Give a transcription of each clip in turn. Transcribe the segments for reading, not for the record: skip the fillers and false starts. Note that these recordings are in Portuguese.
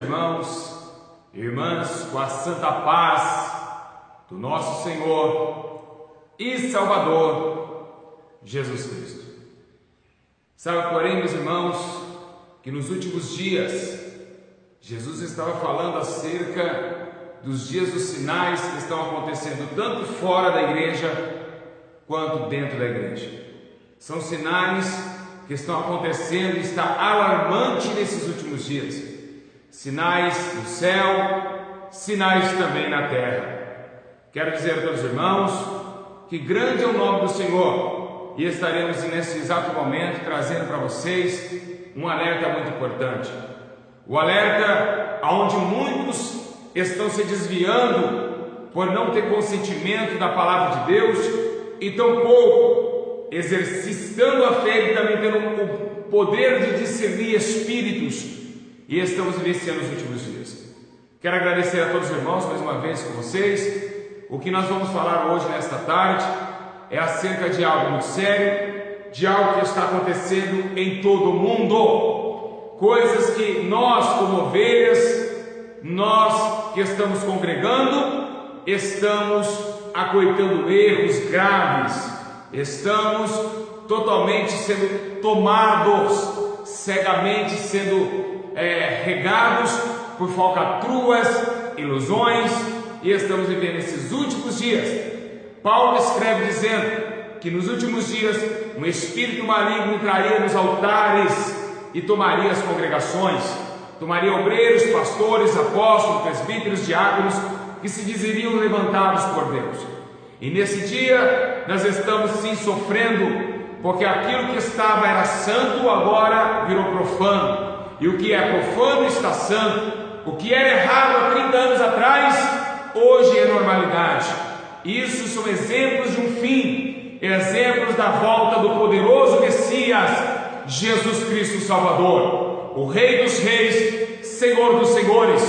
Irmãos e irmãs, com a santa paz do nosso Senhor e Salvador Jesus Cristo. Sabe, porém, meus irmãos, que nos últimos dias Jesus estava falando acerca dos dias dos sinais que estão acontecendo tanto fora da igreja quanto dentro da igreja. São sinais que estão acontecendo e está alarmante nesses últimos dias. Sinais no céu, sinais também na terra. Quero dizer a todos os irmãos que grande é o nome do Senhor, e estaremos nesse exato momento trazendo para vocês um alerta muito importante. O alerta aonde muitos estão se desviando por não ter consentimento da palavra de Deus e tampouco exercitando a fé e também tendo o poder de discernir espíritos. E estamos vivenciando os últimos dias. Quero agradecer a todos os irmãos mais uma vez com vocês. O que nós vamos falar hoje nesta tarde é acerca de algo muito sério, de algo que está acontecendo em todo o mundo. Coisas que nós, como ovelhas, nós que estamos congregando, estamos acoitando erros graves. Estamos totalmente sendo tomados, cegamente sendo regados por falcatruas, ilusões, e estamos vivendo esses últimos dias. Paulo escreve dizendo que nos últimos dias um espírito maligno entraria nos altares e tomaria as congregações, tomaria obreiros, pastores, apóstolos, presbíteros, diáconos, que se dizeriam levantados por Deus. E nesse dia nós estamos sim sofrendo, porque aquilo que estava era santo agora virou profano. E o que é profano está santo. O que era errado há 30 anos atrás, hoje é normalidade. Isso são exemplos de um fim, exemplos da volta do poderoso Messias, Jesus Cristo Salvador, o Rei dos Reis, Senhor dos Senhores,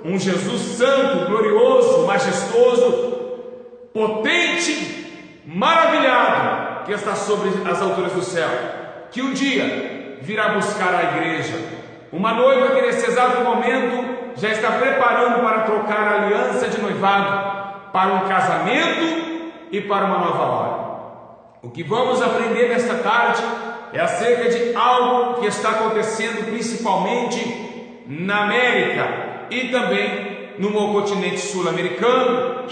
um Jesus santo, glorioso, majestoso, potente, maravilhado, que está sobre as alturas do céu, que um dia virá buscar a igreja. Uma noiva que nesse exato momento já está preparando para trocar a aliança de noivado para um casamento e para uma nova hora. O que vamos aprender nesta tarde é acerca de algo que está acontecendo principalmente na América e também no continente sul-americano,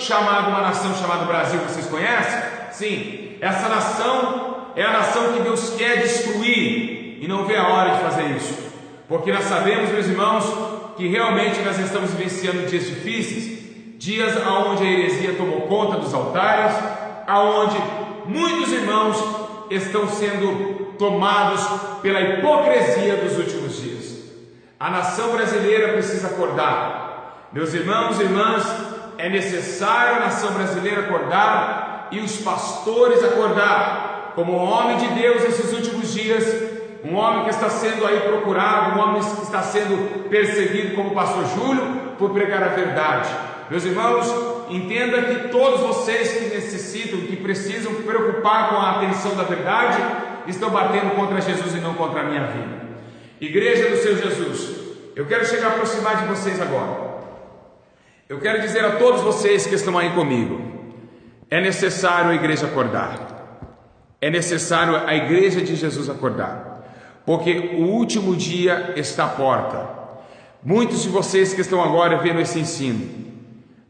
uma nação chamada Brasil. Vocês conhecem? Sim, essa nação é a nação que Deus quer destruir e não vê a hora de fazer isso. Porque nós sabemos, meus irmãos, que realmente nós estamos vivenciando dias difíceis, dias onde a heresia tomou conta dos altares, aonde muitos irmãos estão sendo tomados pela hipocrisia dos últimos dias. A nação brasileira precisa acordar. Meus irmãos e irmãs, é necessário a nação brasileira acordar e os pastores acordar. Como homem de Deus nesses últimos dias, um homem que está sendo aí procurado, um homem que está sendo perseguido como o pastor Júlio, por pregar a verdade. Meus irmãos, entenda que todos vocês que necessitam, que precisam preocupar com a atenção da verdade, estão batendo contra Jesus e não contra a minha vida. Igreja do Senhor Jesus, eu quero chegar a aproximar de vocês agora. Eu quero dizer a todos vocês que estão aí comigo, é necessário a igreja acordar. É necessário a igreja de Jesus acordar. Porque o último dia está à porta. Muitos de vocês que estão agora vendo esse ensino,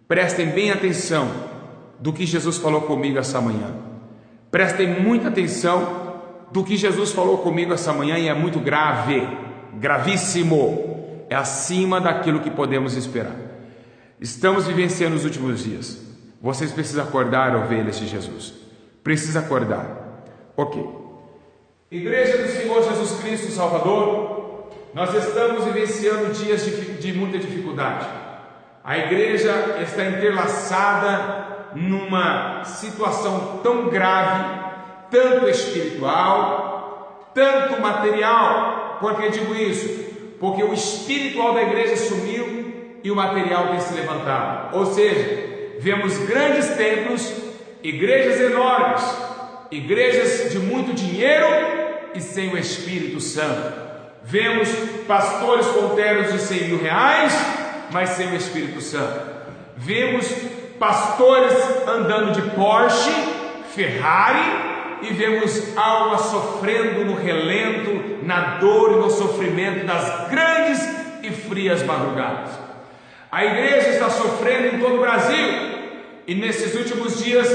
prestem bem atenção do que Jesus falou comigo essa manhã. Prestem muita atenção do que Jesus falou comigo essa manhã, e é muito grave, gravíssimo, é acima daquilo que podemos esperar. Estamos vivenciando os últimos dias. Vocês precisam acordar, ovelhas de Jesus. Precisa acordar. Ok. Igreja do Senhor Jesus Cristo Salvador, nós estamos vivenciando dias de muita dificuldade. A igreja está entrelaçada numa situação tão grave, tanto espiritual, tanto material. Por que digo isso? Porque o espiritual da igreja sumiu e o material tem se levantado. Ou seja, vemos grandes templos, igrejas enormes, igrejas de muito dinheiro e sem o Espírito Santo. Vemos pastores com ternos de 100 mil reais, mas sem o Espírito Santo. Vemos pastores andando de Porsche, Ferrari, e vemos almas sofrendo no relento, na dor e no sofrimento das grandes e frias madrugadas. A igreja está sofrendo em todo o Brasil, e nesses últimos dias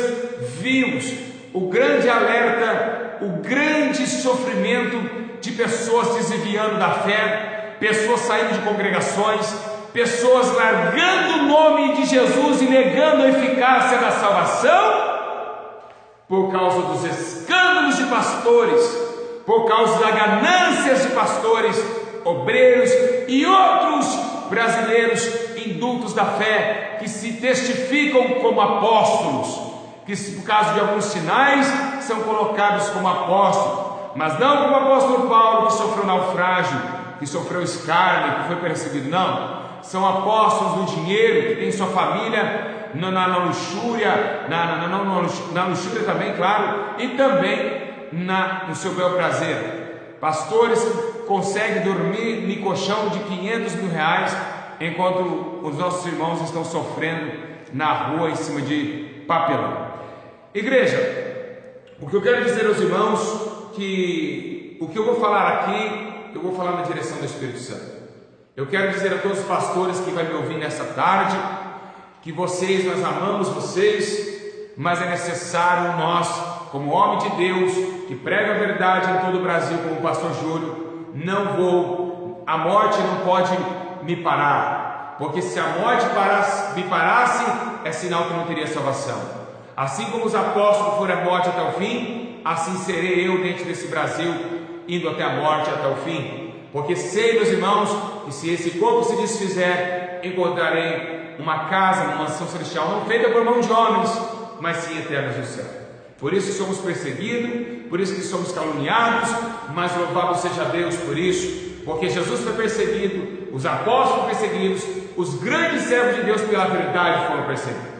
vimos o grande alerta, o grande sofrimento de pessoas se desviando da fé, pessoas saindo de congregações, pessoas largando o nome de Jesus e negando a eficácia da salvação, por causa dos escândalos de pastores, por causa das ganâncias de pastores, obreiros e outros brasileiros indultos da fé, que se testificam como apóstolos, que por causa de alguns sinais são colocados como apóstolos, mas não como o apóstolo Paulo, que sofreu naufrágio, que sofreu escárnio, que foi perseguido. Não, são apóstolos do dinheiro, que tem sua família na luxúria, na luxúria também, claro, e também no seu bel prazer. Pastores que conseguem dormir em colchão de 500 mil reais, enquanto os nossos irmãos estão sofrendo na rua em cima de papelão. Igreja, o que eu quero dizer aos irmãos, que o que eu vou falar aqui, eu vou falar na direção do Espírito Santo. Eu quero dizer a todos os pastores que vão me ouvir nessa tarde, que nós amamos vocês, mas é necessário nós, como homem de Deus, que prega a verdade em todo o Brasil, como o pastor Júlio, a morte não pode me parar, porque se a morte me parasse, é sinal que eu não teria salvação. Assim como os apóstolos foram à morte até o fim, assim serei eu dentro desse Brasil, indo até a morte, até o fim. Porque sei, meus irmãos, que se esse corpo se desfizer, encontrarei uma casa, uma mansão celestial, não feita por mão de homens, mas sim eternas no céu. Por isso que somos perseguidos, por isso que somos caluniados, mas louvado seja Deus por isso, porque Jesus foi perseguido, os apóstolos foram perseguidos, os grandes servos de Deus pela verdade foram perseguidos.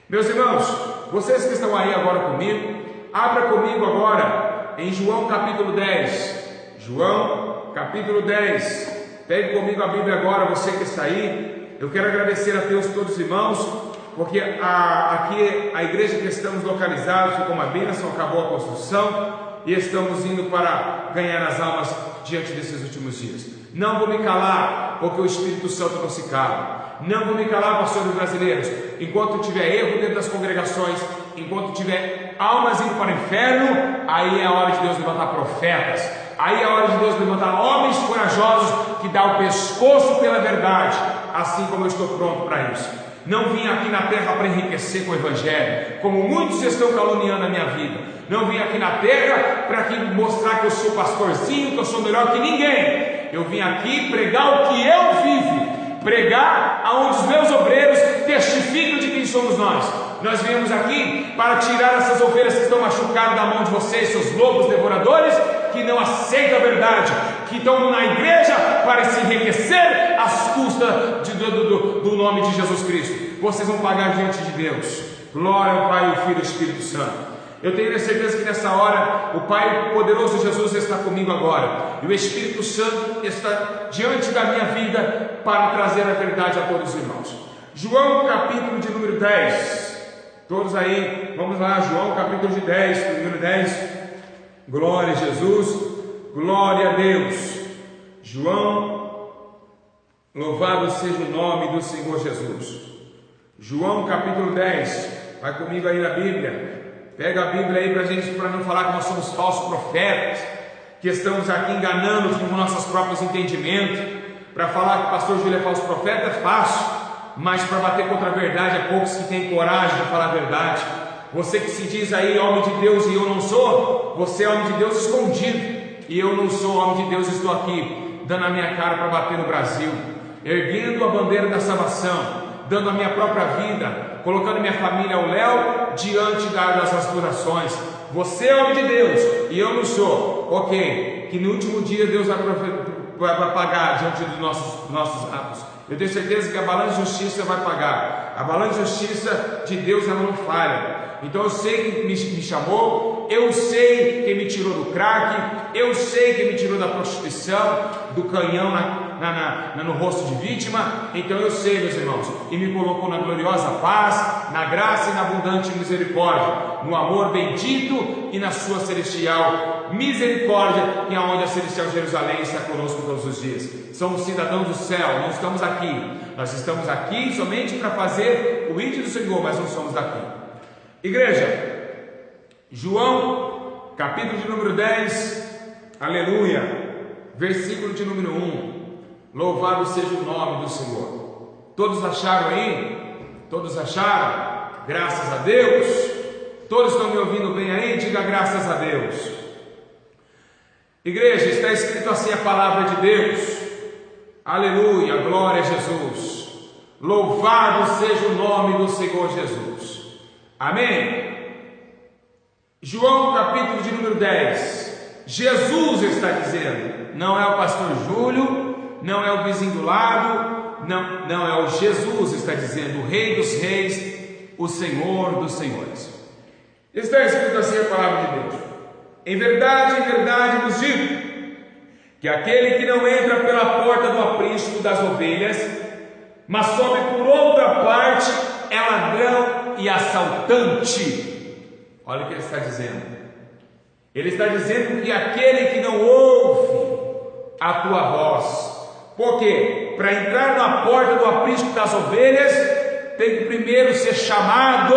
Meus irmãos, vocês que estão aí agora comigo, abra comigo agora em João capítulo 10. João capítulo 10. Pegue comigo a Bíblia agora, você que está aí. Eu quero agradecer a Deus todos os irmãos, porque aqui a igreja que estamos localizados ficou uma bênção, acabou a construção e estamos indo para ganhar as almas diante desses últimos dias. Não vou me calar, porque o Espírito Santo não se cala. Não vou me calar, pastores brasileiros, enquanto tiver erro dentro das congregações, enquanto tiver almas indo para o inferno, aí é a hora de Deus levantar profetas, aí é a hora de Deus levantar homens corajosos que dão o pescoço pela verdade, assim como eu estou pronto para isso. Não vim aqui na terra para enriquecer com o Evangelho, como muitos estão caluniando a minha vida. Não vim aqui na terra para mostrar que eu sou pastorzinho, que eu sou melhor que ninguém. Eu vim aqui pregar o que eu vivo, pregar aonde os meus obreiros testificam de quem somos nós. Nós viemos aqui para tirar essas ovelhas que estão machucadas da mão de vocês, seus lobos devoradores, que não aceitam a verdade, que estão na igreja para se enriquecer às custas do nome de Jesus Cristo. Vocês vão pagar diante de Deus. Glória ao Pai, ao Filho e ao Espírito Santo. Eu tenho certeza que nessa hora o Pai poderoso Jesus está comigo agora, e o Espírito Santo está diante da minha vida para trazer a verdade a todos os irmãos. João capítulo de número 10. Todos aí, vamos lá, João capítulo de 10, número 10. Glória a Jesus, glória a Deus. João, louvado seja o nome do Senhor Jesus. João capítulo 10, vai comigo aí na Bíblia. Pega a Bíblia aí para não falar que nós somos falsos profetas, que estamos aqui enganando com nossos próprios entendimentos. Para falar que o pastor Júlio é falso profeta é fácil, mas para bater contra a verdade é poucos que têm coragem de falar a verdade. Você que se diz aí homem de Deus e eu não sou, você é homem de Deus escondido, e eu não sou homem de Deus, estou aqui dando a minha cara para bater no Brasil, erguendo a bandeira da salvação, dando a minha própria vida, colocando minha família ao léu diante das tribulações. Você é homem de Deus e eu não sou. Ok, que no último dia Deus vai vai pagar diante dos nossos atos. Eu tenho certeza que a balança de justiça vai pagar. A balança de justiça de Deus, ela não falha. Então eu sei quem me chamou, eu sei quem me tirou do crack, eu sei quem me tirou da prostituição, do canhão no rosto de vítima. Então eu sei, meus irmãos, e me colocou na gloriosa paz, na graça e na abundante misericórdia, no amor bendito e na sua celestial misericórdia, que é onde a celestial Jerusalém está conosco todos os dias. Somos cidadãos do céu, não estamos aqui. Nós estamos aqui somente para fazer o íntimo do Senhor, mas não somos daqui. Igreja, João, capítulo de número 10, aleluia, versículo de número 1, louvado seja o nome do Senhor. Todos acharam aí? Todos acharam? Graças a Deus. Todos estão me ouvindo bem aí? Diga graças a Deus. Igreja, está escrito assim a palavra de Deus, aleluia, glória a Jesus, louvado seja o nome do Senhor Jesus. Amém? João capítulo de número 10, Jesus está dizendo, não é o pastor Júlio, não é o vizinho do lado, não é o Jesus está dizendo, o Rei dos Reis, o Senhor dos Senhores. Está escrito assim a palavra de Deus, em verdade vos digo, que aquele que não entra pela porta do aprisco das ovelhas, mas sobe por outra parte, é ladrão e assaltante. Olha o que ele está dizendo. Ele está dizendo que aquele que não ouve a tua voz, porque para entrar na porta do aprisco das ovelhas, tem que primeiro ser chamado,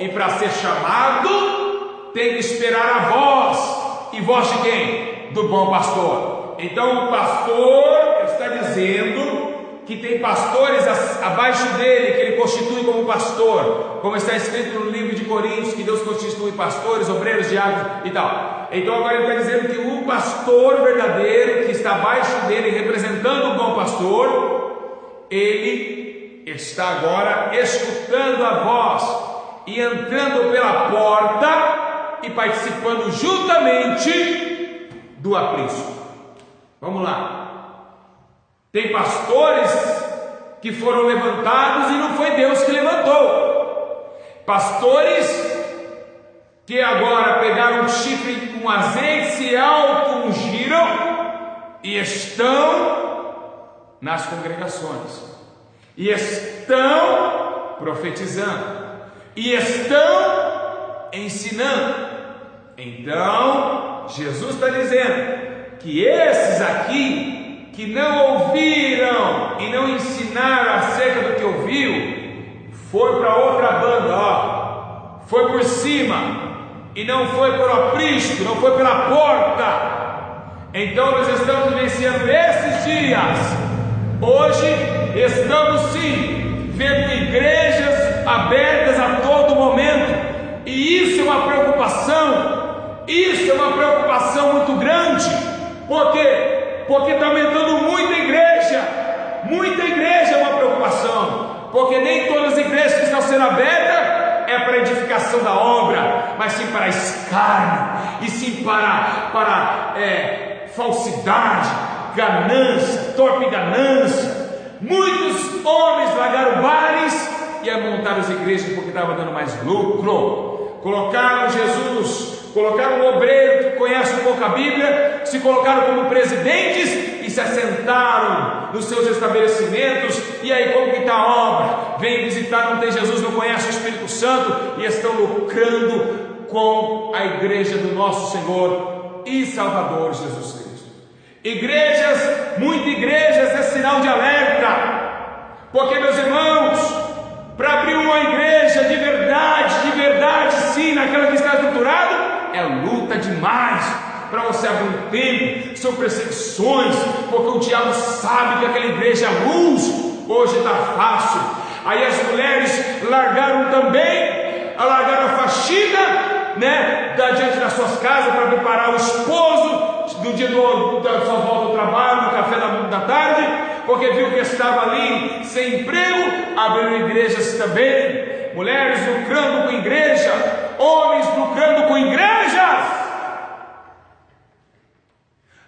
e para ser chamado, tem que esperar a voz. E voz de quem? Do bom pastor. Então o pastor está dizendo que tem pastores abaixo dele, que ele constitui como pastor, como está escrito no livro de Coríntios, que Deus constitui pastores, obreiros, diáconos e tal. Então agora ele está dizendo que o pastor verdadeiro, que está abaixo dele, representando o bom pastor, ele está agora escutando a voz, e entrando pela porta, e participando juntamente do aprisco. Vamos lá. Tem pastores que foram levantados e não foi Deus que levantou. Pastores que agora pegaram um chifre com azeite, se auto-ungiram e estão nas congregações, e estão profetizando, e estão ensinando. Então Jesus está dizendo que esses aqui, que não ouviram e não ensinaram acerca do que ouviu, foi para outra banda, ó. Foi por cima, e não foi pelo aprisco, não foi pela porta. Então nós estamos vivenciando esses dias. Hoje estamos sim vendo igrejas abertas a todo momento, e isso é uma preocupação. Isso é uma preocupação muito grande. Por quê? Porque está aumentando muita igreja. Muita igreja é uma preocupação, porque nem todas as igrejas que estão sendo abertas é para edificação da obra, mas sim para escárnio, e sim para falsidade, ganância, torpe ganância. Muitos homens largaram bares e montaram as igrejas porque estava dando mais lucro. Colocaram Jesus, colocaram um obreiro que conhece um pouco a Bíblia, se colocaram como presidentes e se assentaram nos seus estabelecimentos. E aí, como que está a obra? Vem visitar, não tem Jesus, não conhece o Espírito Santo, e estão lucrando com a igreja do nosso Senhor e Salvador Jesus Cristo. Igrejas, muitas igrejas é sinal de alerta, porque, meus irmãos, para abrir uma igreja de verdade sim, naquela que está estruturada, é luta demais. Para você abrir um templo, são perseguições, porque o diabo sabe que aquela igreja é luz. Hoje está fácil. Aí as mulheres largaram também, largaram a faxina, né, diante das suas casas, para preparar o esposo no dia da sua volta ao trabalho, no café da tarde, porque viu que estava ali sem emprego. Abriram igrejas também, mulheres lucrando com igreja, homens lucrando com igrejas.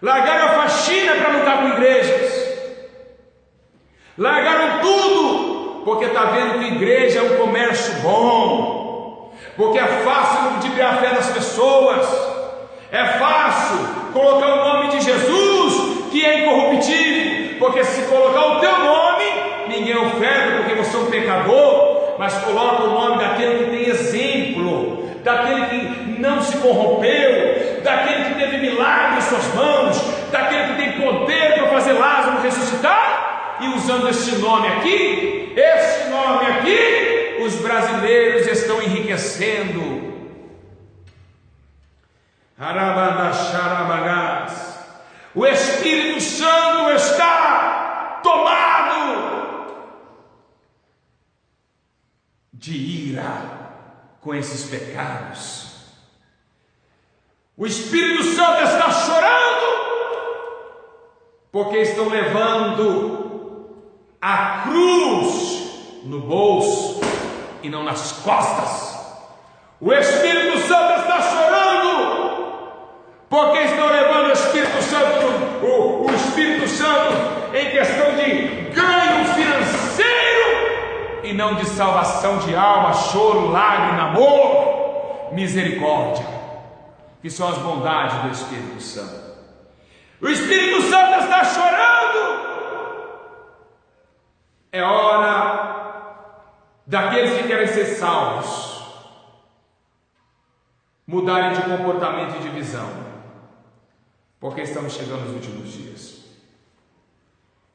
largaram a faxina para lutar com igrejas, largaram tudo, porque está vendo que igreja é um comércio bom, porque é fácil ludibriar a fé das pessoas, é fácil colocar o nome de Jesus, que é incorruptível, porque se colocar o teu nome, ninguém oferta, porque você é um pecador, mas coloca o nome daquele que tem exemplo, daquele que não se corrompeu, daquele que teve milagre em suas mãos, daquele que tem poder para fazer Lázaro ressuscitar, e usando este nome aqui, os brasileiros estão enriquecendo. O Espírito Santo está tomado de ira com esses pecados. O Espírito Santo está chorando porque estão levando a cruz no bolso e não nas costas. O Espírito Santo está chorando porque estão levando o Espírito Santo em questão de ganho financeiro e não de salvação de alma, choro, lágrima, amor, misericórdia, que são as bondades do Espírito Santo. O Espírito Santo está chorando. É hora daqueles que querem ser salvos mudarem de comportamento e de visão, porque estamos chegando nos últimos dias.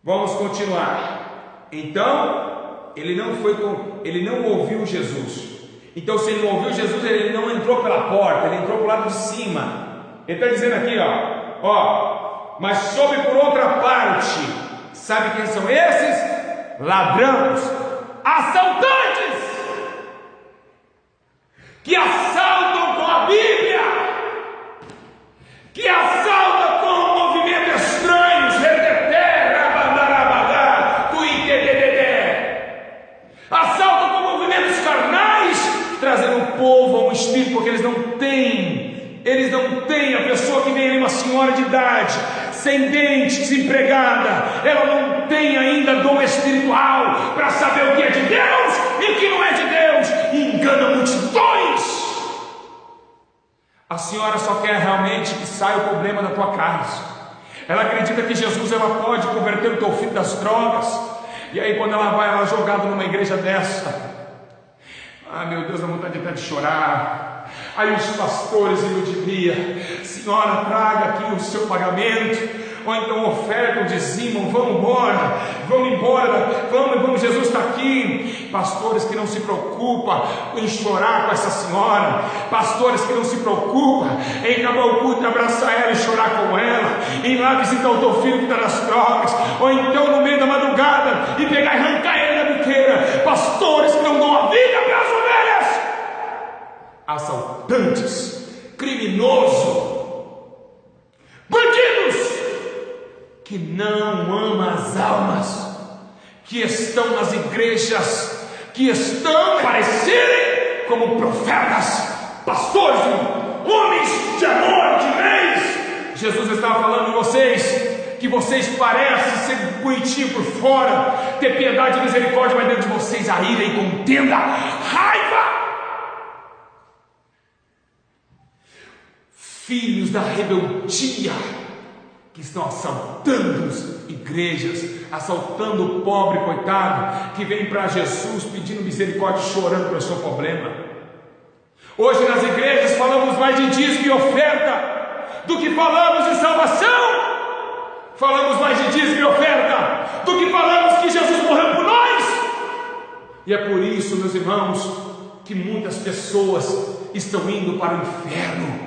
Vamos continuar. Então, ele não ouviu Jesus. Então, se ele não ouviu Jesus, ele não entrou pela porta, ele entrou pelo lado de cima. Ele está dizendo aqui, mas soube por outra parte. Sabe quem são esses? Ladrões, assaltantes, que assaltam com a Bíblia, que assaltam com um movimento estranho, assaltam com movimentos carnais, trazendo o povo a um espírito, porque eles não têm a pessoa que vem ali, uma senhora de idade, sem dente, desempregada, ela não tem ainda dom espiritual para saber o que é de Deus e o que não é de Deus, e engana multidões. A senhora só quer realmente que saia o problema da tua casa. Ela acredita que Jesus pode converter o teu filho das drogas, e aí quando ela é jogada numa igreja dessa, meu Deus, a vontade até de chorar. Aí os pastores e ludibria: senhora, traga aqui o seu pagamento, ou então oferta, ou dizimam, vamos embora, vamos, Jesus está aqui. Pastores que não se preocupam em chorar com essa senhora, pastores que não se preocupam em acabar o culto, abraçar ela e chorar com ela, em ir lá visitar o teu filho que está nas drogas, ou então no meio da madrugada e pegar e arrancar ele da biqueira. Pastores que não dão a vida para as ovelhas, assaltantes, criminosos, bandidos que não amam as almas, que estão nas igrejas, que estão parecerem como profetas, pastores, homens de amor, de leis. Jesus estava falando de vocês, que vocês parecem ser bonitinhos por fora, ter piedade e misericórdia, mas dentro de vocês a ira e contenda, raiva. Filhos da rebeldia, que estão assaltando as igrejas, assaltando o pobre coitado, que vem para Jesus pedindo misericórdia, chorando pelo seu problema. Hoje nas igrejas falamos mais de dízimo e oferta do que falamos de salvação. Falamos mais de dízimo e oferta do que falamos que Jesus morreu por nós. E é por isso, meus irmãos, que muitas pessoas estão indo para o inferno.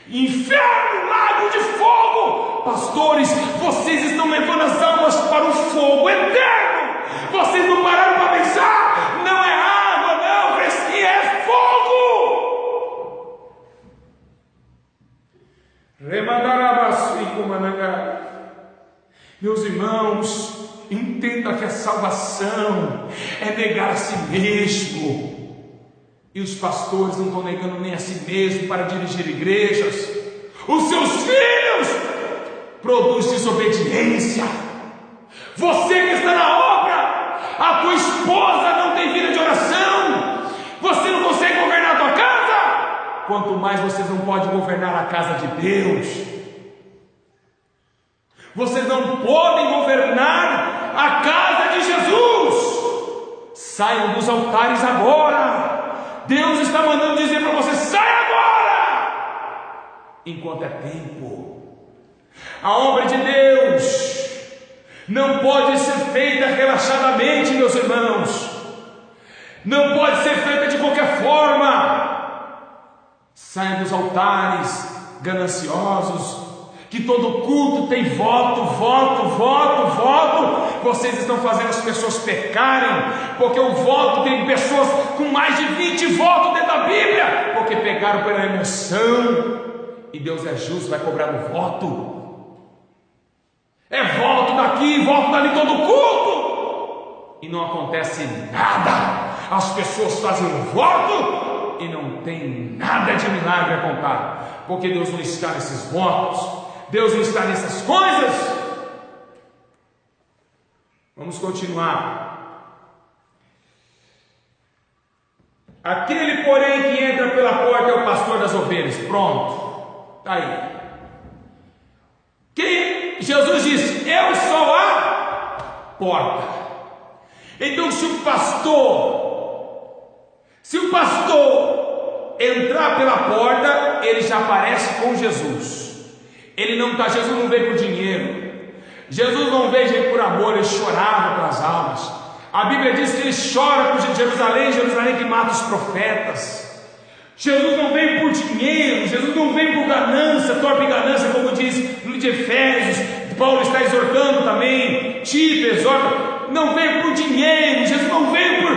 Inferno, lago de fogo. Pastores, vocês estão levando as almas para o fogo eterno. Vocês não pararam para pensar? Não é água, não, Cresci, é fogo. Meus irmãos, entenda que a salvação é negar a si mesmo. E os pastores não estão negando nem a si mesmo para dirigir igrejas. Os seus filhos produz desobediência. Você que está na obra, a tua esposa não tem vida de oração, você não consegue governar a tua casa, quanto mais vocês não podem governar a casa de Deus. Vocês não podem governar a casa de Jesus. Saiam dos altares agora. Deus está mandando dizer para você: sai agora, enquanto é tempo. A obra de Deus não pode ser feita relaxadamente, meus irmãos. Não pode ser feita de qualquer forma. Saiam dos altares gananciosos, que todo culto tem voto, voto, voto, voto. Vocês estão fazendo as pessoas pecarem, porque o voto tem pessoas com mais de 20 votos dentro da Bíblia, porque pegaram pela emoção, e Deus é justo, vai cobrar o voto. É voto daqui, voto dali, todo culto, e não acontece nada. As pessoas fazem um voto e não tem nada de milagre a contar, porque Deus não está nesses votos, Deus não está nessas coisas. Vamos continuar. Aquele, porém, que entra pela porta é o pastor das ovelhas. Pronto, está aí. Jesus disse: eu sou a porta. Então, se o pastor entrar pela porta, ele já aparece com Jesus. Jesus não veio por dinheiro, Jesus não veio por amor, ele chorava pelas almas. A Bíblia diz que ele chora por Jerusalém, Jerusalém que mata os profetas. Jesus não veio por dinheiro, Jesus não veio por ganância, torpe ganância, como diz no livro de Efésios. Paulo está exortando também, Tito exorta. Não veio por dinheiro, Jesus não veio por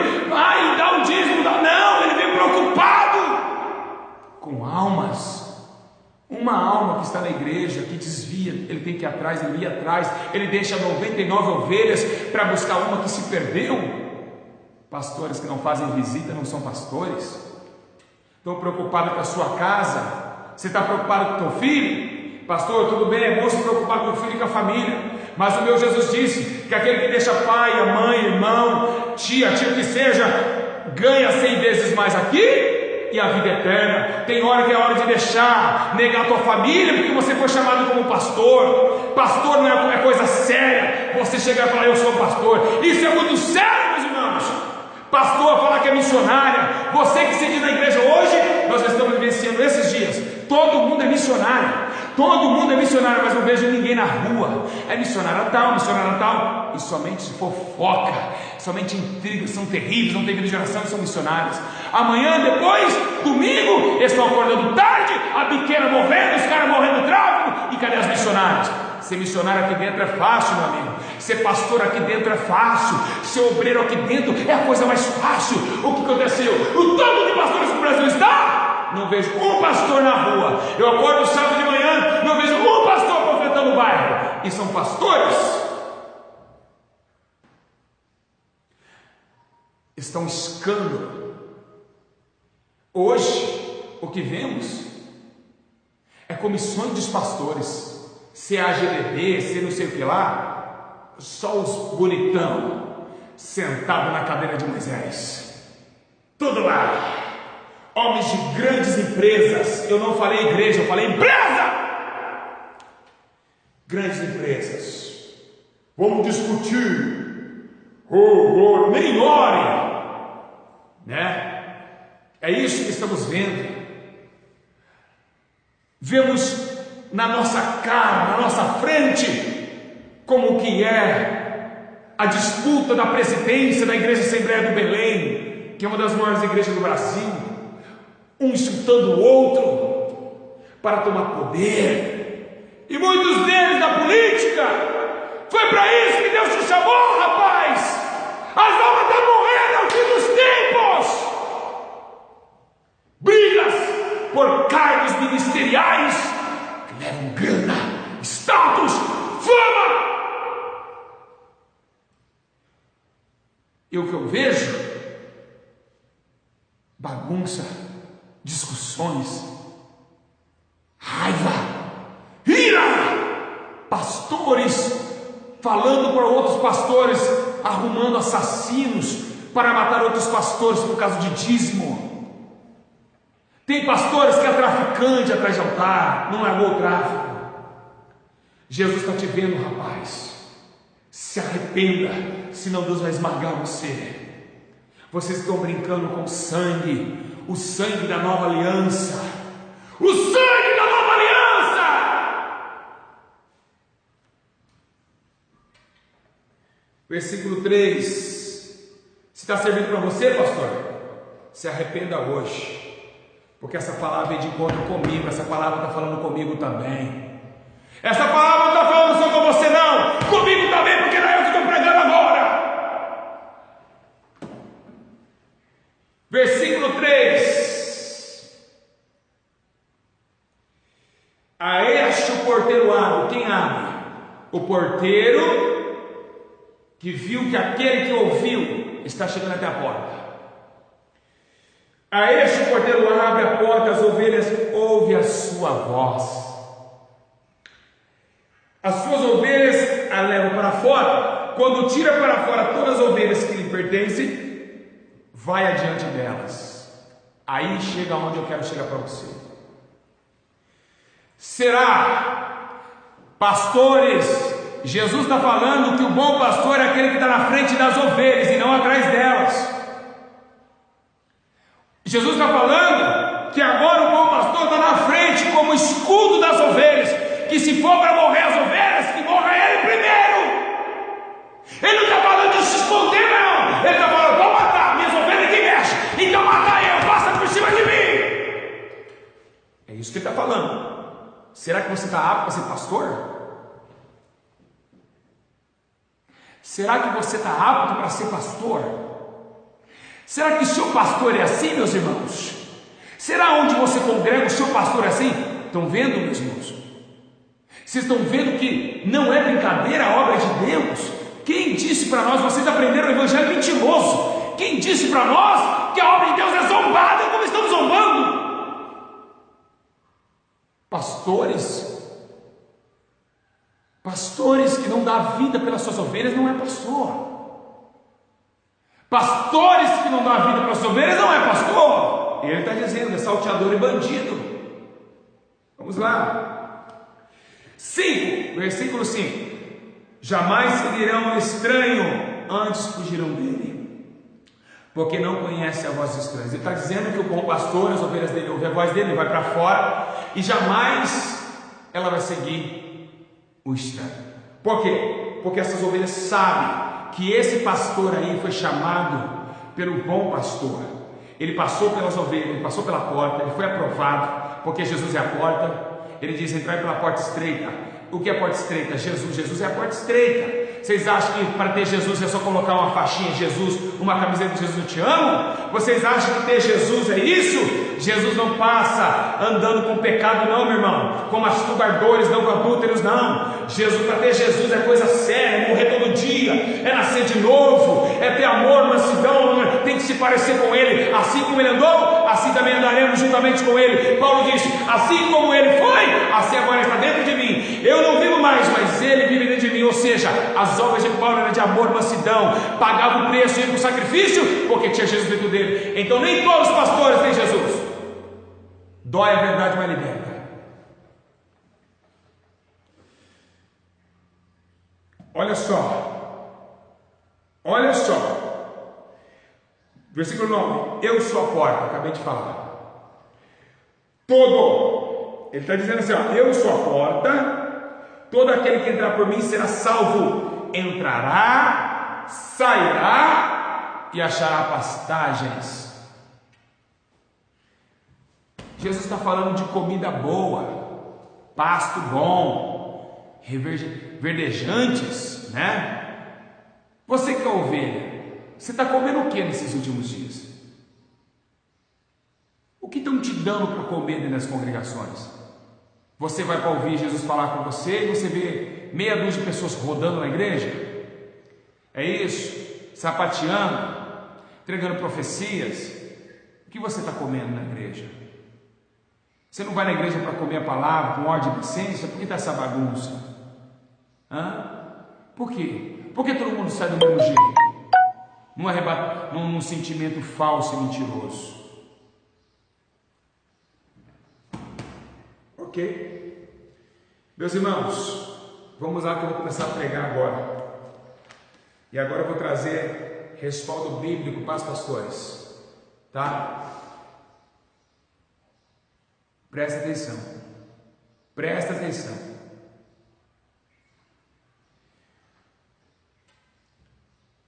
dá o dízimo, não, ele veio preocupado com almas. Uma alma que está na igreja, que desvia, ele tem que ir atrás, ele ia atrás, ele deixa 99 ovelhas para buscar uma que se perdeu. Pastores que não fazem visita não são pastores. Estão preocupados com a sua casa. Você está preocupado com o teu filho? Pastor, tudo bem, é bom se preocupar com o filho e com a família, mas o meu Jesus disse que aquele que deixa pai, a mãe, irmão, tia que seja, ganha 100 vezes mais aqui e a vida eterna. Tem hora que é hora de deixar, negar a tua família, porque você foi chamado como pastor. Pastor não é coisa séria, você chegar e falar: eu sou pastor. Isso é muito sério, meus irmãos. Pastor falar que é missionária. Você que se diz na igreja hoje, nós estamos vivenciando esses dias, todo mundo é missionário. Todo mundo é missionário, mas não vejo ninguém na rua. É missionário tal, e somente se fofoca, somente intrigas, são terríveis, não tem vida de oração, são missionários. Amanhã, depois, domingo, eles estão acordando tarde, a biqueira morrendo, os caras morrendo no tráfego, e cadê as missionárias? Ser missionário aqui dentro é fácil, meu amigo. Ser pastor aqui dentro é fácil. Ser obreiro aqui dentro é a coisa mais fácil. O que aconteceu? O tanto de pastores que o Brasil está, não vejo um pastor na rua. Eu acordo sábado de manhã, não vejo um pastor profetando o bairro. E são pastores. Está um escândalo. Hoje, o que vemos é comissões dos pastores, CAGDB, não sei o que lá, só os bonitão, sentado na cadeira de Moisés, tudo lá. Homens de grandes empresas. Eu não falei igreja, eu falei empresa. Grandes empresas. Vamos discutir. Nem ore, né? É isso que estamos vendo. Vemos na nossa cara, na nossa frente, como que é a disputa da presidência da Igreja Assembleia do Belém, que é uma das maiores igrejas do Brasil. Um insultando o outro para tomar poder, e muitos deles na política. Foi para isso que Deus te chamou, rapaz. As almas estão morrendo ao fim dos tempos. Brigas por cargos ministeriais que levam grana, status, fama. E o que eu vejo? Bagunça, discussões, raiva, ira, falando para outros pastores, arrumando assassinos para matar outros pastores por causa de dízimo. Tem pastores que é traficante atrás de altar, não largou o tráfico. Jesus está te vendo, rapaz. Se arrependa, senão Deus vai esmagar você. Vocês estão brincando com sangue, o sangue da nova aliança, o sangue da nova aliança. Versículo 3. Se está servindo para você, pastor, se arrependa hoje, porque essa palavra é de encontro comigo, essa palavra está falando comigo também. Essa palavra não está falando só com você não, comigo também, porque não é eu que estou pregando agora. Versículo 3. A este o porteiro abre. Quem abre? O porteiro que viu que aquele que ouviu está chegando até a porta. A este o porteiro abre a porta, as ovelhas ouvem a sua voz. As suas ovelhas a levam para fora. Quando tira para fora todas as ovelhas que lhe pertencem, vai adiante delas. Aí chega onde eu quero chegar para você. Será, pastores, Jesus está falando que o bom pastor é aquele que está na frente das ovelhas e não atrás delas. Jesus está falando que agora o bom pastor está na frente como escudo das ovelhas. Que se for para morrer as ovelhas, que morra ele primeiro. Ele não está falando de se esconder, não. Ele está falando, vou matar, minhas ovelhas que mexe. Então mata eu, passa por cima de mim. É isso que ele está falando. Será que você está apto para ser pastor? Será que você está apto para ser pastor? Será que o seu pastor é assim, meus irmãos? Será onde você congrega o seu pastor é assim? Estão vendo, meus irmãos? Vocês estão vendo que não é brincadeira a obra de Deus? Quem disse para nós, vocês aprenderam o evangelho mentiroso? Quem disse para nós que a obra de Deus é zombada como estamos zombando? Pastores que não dão vida pelas suas ovelhas não é pastor. Pastores que não dão vida pelas suas ovelhas não é pastor. Ele está dizendo, é salteador e bandido. Vamos lá. 5, versículo 5. Jamais seguirão o estranho, antes fugirão dele, porque não conhece a voz dos estranhos. Ele está dizendo que o bom pastor, as ovelhas dele ouvem a voz dele, ele vai para fora, e jamais ela vai seguir o estranho. Por quê? Porque essas ovelhas sabem que esse pastor aí foi chamado pelo bom pastor. Ele passou pelas ovelhas, ele passou pela porta, ele foi aprovado, porque Jesus é a porta. Ele diz, entrai pela porta estreita. O que é porta estreita? Jesus é a porta estreita. Vocês acham que para ter Jesus é só colocar uma faixinha de Jesus, uma camiseta de Jesus, eu te amo? Vocês acham que ter Jesus é isso? Jesus não passa andando com pecado não, meu irmão, com masturbadores, não com adúlteros não. Para ter Jesus é coisa séria, é morrer todo dia, é nascer de novo, é ter amor, mansidão, tem que se parecer com Ele. Assim como Ele andou, assim também andaremos juntamente com Ele. Paulo disse, assim como Ele foi, assim agora está dentro de mim. Eu não vivo mais, mas Ele vive dentro de mim. Ou seja, as obras de Paulo eram de amor, mansidão, pagava o preço, ia para o sacrifício, porque tinha Jesus dentro dele. Então nem todos os pastores têm Jesus. Dói a verdade, mas liberta. Olha só, versículo 9, eu sou a porta, acabei de falar. Ele está dizendo assim, ó, eu sou a porta, todo aquele que entrar por mim será salvo, entrará, sairá e achará pastagens. Jesus está falando de comida boa, pasto bom, verdejantes, né? Você que é ovelha, você está comendo o que nesses últimos dias? O que estão te dando para comer dentro das congregações? Você vai para ouvir Jesus falar com você e você vê meia dúzia de pessoas rodando na igreja? É isso? Sapateando, entregando profecias? O que você está comendo na igreja? Você não vai na igreja para comer a palavra com ordem de decência? Por que está essa bagunça? Por quê? Porque todo mundo sai do mesmo jeito, num sentimento falso e mentiroso. Ok? Meus irmãos, vamos lá que eu vou começar a pregar agora. E agora eu vou trazer respaldo bíblico para os pastores, tá? Presta atenção. Presta atenção.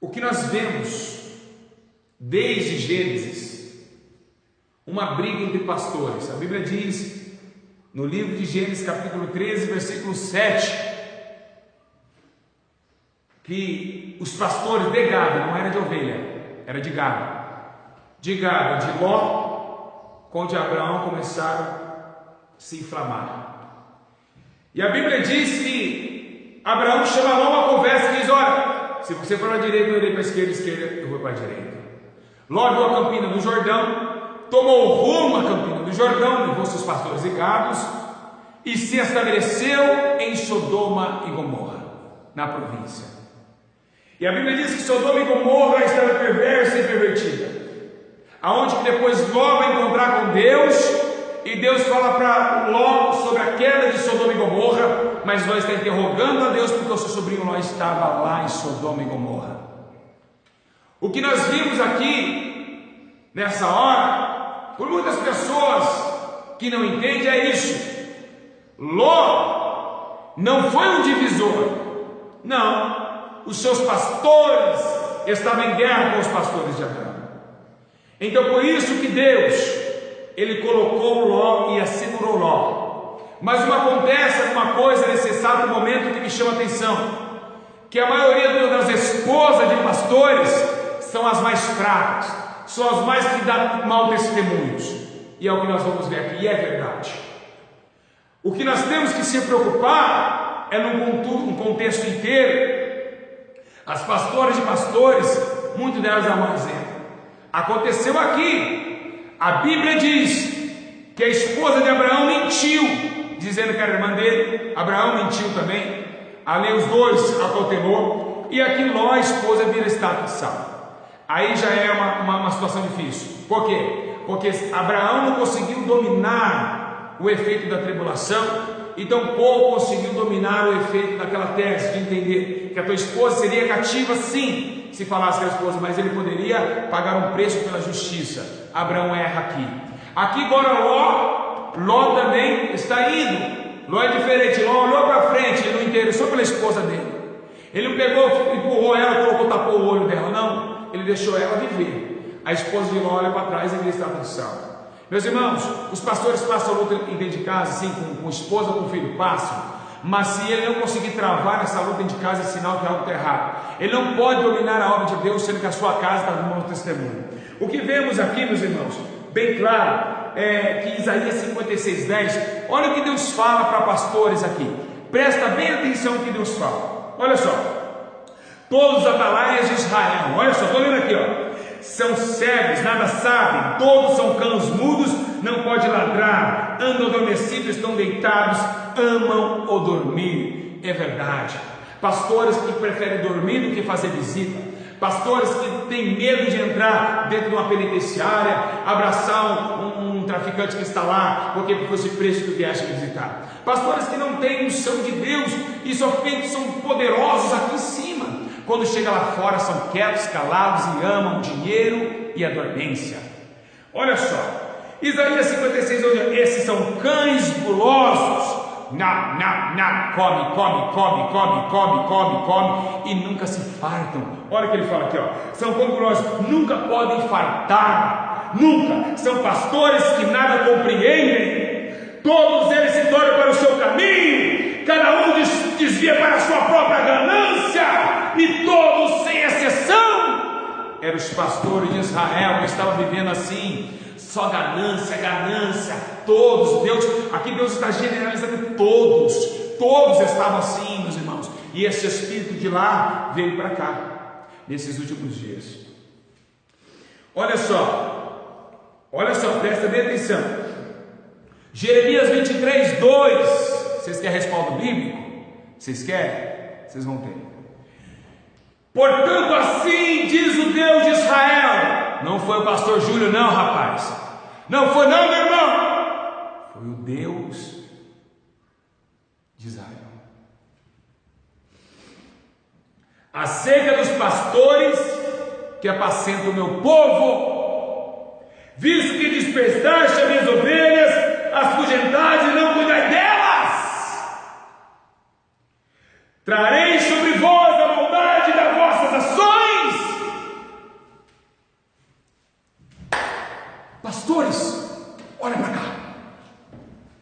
O que nós vemos desde Gênesis, uma briga entre pastores. A Bíblia diz no livro de Gênesis, capítulo 13, versículo 7, que os pastores de gado, não era de ovelha, era de gado, de Ló com de Abraão começaram a se inflamar. E a Bíblia diz que Abraão chama Ló uma conversa e diz: olha, se você for para a direita, eu irei para a esquerda, eu vou para a direita. Ló viu a campina do Jordão, tomou rumo à campina do Jordão, levou seus pastores e gados e se estabeleceu em Sodoma e Gomorra, na província. E a Bíblia diz que Sodoma e Gomorra estava perversa e pervertida, aonde que depois Ló vai encontrar com Deus, e Deus fala para Ló sobre a queda de Sodoma e Gomorra, mas Ló está interrogando a Deus porque o seu sobrinho Ló estava lá em Sodoma e Gomorra. O que nós vimos aqui nessa hora, por muitas pessoas que não entendem, é isso: Ló não foi um divisor, não. Os seus pastores estavam em guerra com os pastores de Abraão. Então por isso que Deus, ele colocou Ló e assegurou Ló. Mas acontece uma coisa nesse exato momento que me chama a atenção, que a maioria das esposas de pastores são as mais fracas, são as mais que dão mau testemunhos, e é o que nós vamos ver aqui, e é verdade. O que nós temos que se preocupar é num contexto inteiro. As pastoras de pastores, muitas delas dão um exemplo. Aconteceu aqui, a Bíblia diz que a esposa de Abraão mentiu, dizendo que era irmã dele. Abraão mentiu também, ali os dois acautelou, e aqui Ló, a esposa, vira estátua de sal. Aí já é uma situação difícil. Por quê? Porque Abraão não conseguiu dominar o efeito da tribulação, e tampouco conseguiu dominar o efeito daquela tese de entender que a tua esposa seria cativa, sim, se falasse com a esposa, mas ele poderia pagar um preço pela justiça. Abraão erra aqui. Aqui agora Ló também está indo. Ló é diferente. Ló olhou para frente, ele não interessou pela esposa dele. Ele não pegou, empurrou ela, tapou o olho dela, não. Ele deixou ela viver. A esposa de Ló olha para trás e vê estátua de sal. Meus irmãos, os pastores passam a luta dentro de casa, assim, com esposa, com filho, passam. Mas se ele não conseguir travar essa luta dentro de casa, é sinal que algo está errado. Ele não pode dominar a obra de Deus, sendo que a sua casa está no mau testemunho. O que vemos aqui, meus irmãos, bem claro, é que Isaías 56:10, olha o que Deus fala para pastores aqui. Presta bem atenção no que Deus fala. Olha só: todos os atalaias de Israel, olha só, estou lendo aqui, ó, são cegos, nada sabem, todos são cães mudos, não pode ladrar, andam adormecidos, estão deitados, amam o dormir. É verdade. Pastores que preferem dormir do que fazer visita, pastores que têm medo de entrar dentro de uma penitenciária, abraçar um traficante que está lá, porque fosse preso do viagem visitar, pastores que não têm unção de Deus e somente são poderosos aqui em cima, quando chega lá fora são quietos, calados e amam o dinheiro e a dormência. Olha só, Isaías 56, onde esses são cães gulosos, come e nunca se fartam. Olha o que ele fala aqui, ó. São cães gulosos, nunca podem fartar, nunca. São pastores que nada compreendem, todos eles se tornam para o seu caminho, cada um desvia para a sua própria ganância, e todos, sem exceção, eram os pastores de Israel que estavam vivendo assim, só ganância, todos. Deus está generalizando, todos estavam assim, meus irmãos, e esse espírito de lá veio para cá, nesses últimos dias. Olha só, presta bem atenção, Jeremias 23:2, vocês querem respaldo bíblico? Vocês querem? Vocês vão ter. Portanto, assim diz o Deus de Israel. Não foi o pastor Júlio, não, rapaz. Não foi, não, meu irmão. Foi o Deus de Israel. Acerca dos pastores que apacentam o meu povo, visto que dispersaste as minhas ovelhas, as fugentaste e não cuidai delas, trarei sobre vós a maldade das vossas ações. Pastores, olha para cá.